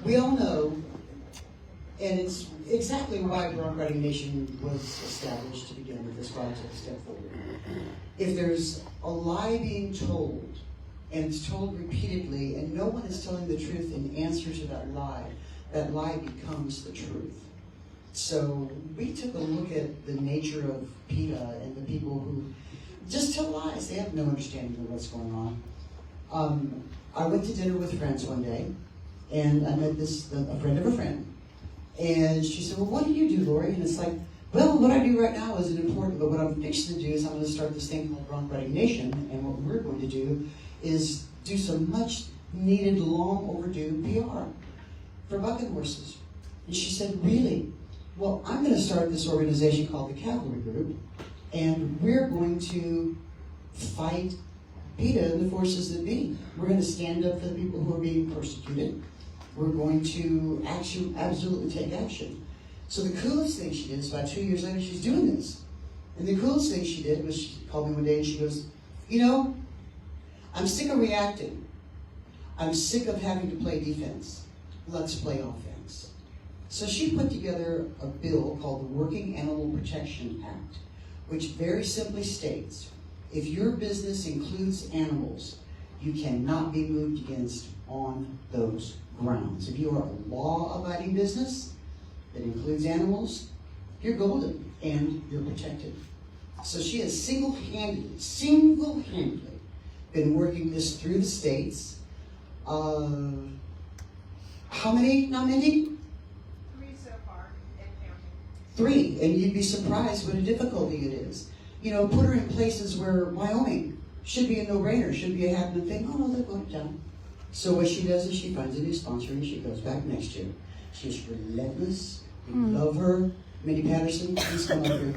We all know, and it's exactly why Bronc Riding Nation was established to begin with, this why I took a step forward. If there's a lie being told, and it's told repeatedly, and no one is telling the truth in answer to that lie becomes the truth. So we took a look at the nature of PETA and the people who just tell lies. They have no understanding of what's going on. I went to dinner with friends one day, and I met a friend of a friend. And she said, well, what do you do, Lori? And it's like, well, what I do right now isn't important, but what I'm fixing to do is I'm going to start this thing called Bronc Riding Nation, and what we're going to do is do some much needed, long overdue PR for bucking horses. And she said, really? Well, I'm going to start this organization called the Cavalry Group, and we're going to fight PETA and the forces that be. We're going to stand up for the people who are being persecuted. We're going to absolutely take action. So the coolest thing she did is about 2 years later, she's doing this. And the coolest thing she did was she called me one day and she goes, you know, I'm sick of reacting. I'm sick of having to play defense. Let's play offense. So she put together a bill called the Working Animal Protection Act, which very simply states, if your business includes animals, you cannot be moved against on those grounds. If you are a law-abiding business that includes animals, you're golden and you're protected. So she has single-handedly been working this through the states. How many now, Mindy? 3 so far, and counting. 3, and you'd be surprised what a difficulty it is. You know, put her in places where Wyoming should be a no-brainer, should be a happening thing. Oh no, they're going down. So what she does is she finds a new sponsor and she goes back next year. She's relentless. We love her. Mindy Patterson, please come over here.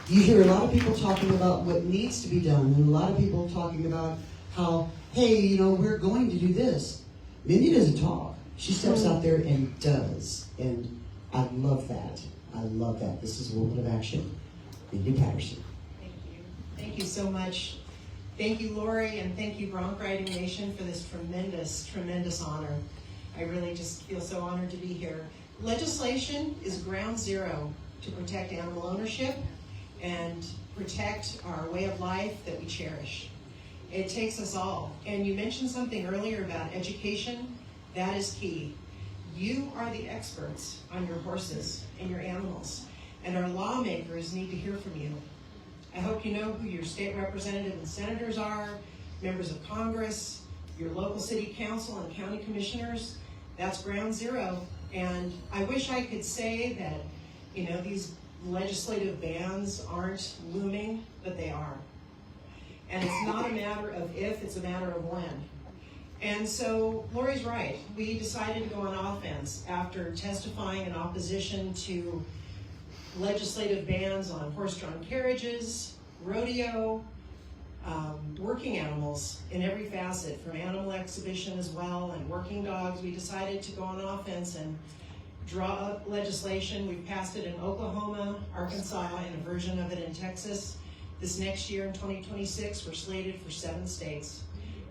You hear a lot of people talking about what needs to be done, and a lot of people talking about how, hey, you know, we're going to do this. Mindy doesn't talk. She steps out there and does. And I love that. I love that. This is a woman of action. Mindy Patterson. Thank you. Thank you so much. Thank you, Lori, and thank you, Bronc Riding Nation, for this tremendous, tremendous honor. I really just feel so honored to be here. Legislation is ground zero to protect animal ownership and protect our way of life that we cherish. It takes us all. And you mentioned something earlier about education. That is key. You are the experts on your horses and your animals, and our lawmakers need to hear from you. I hope you know who your state representative and senators are, members of Congress, your local city council and county commissioners. That's ground zero. And I wish I could say that, you know, these legislative bans aren't looming, but they are. And it's not a matter of if, it's a matter of when. And so Lori's right. We decided to go on offense after testifying in opposition to legislative bans on horse-drawn carriages, rodeo, working animals in every facet, from animal exhibition as well, and working dogs. We decided to go on offense and draw up legislation. We've passed it in Oklahoma, Arkansas, and a version of it in Texas. This next year in 2026, we're slated for 7 states.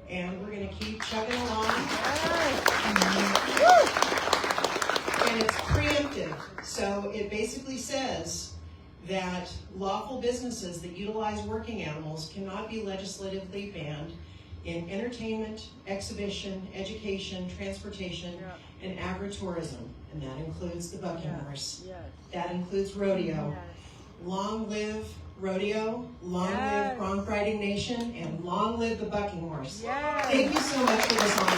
And we're going to keep chugging along. And it's preemptive. So it basically says that lawful businesses that utilize working animals cannot be legislatively banned in entertainment, exhibition, education, transportation, and agritourism. And that includes the bucking horse. That includes rodeo. Long live rodeo, long live Bronc Riding Nation, and long live the bucking horse. Thank you so much for this honor.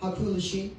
How cool is she?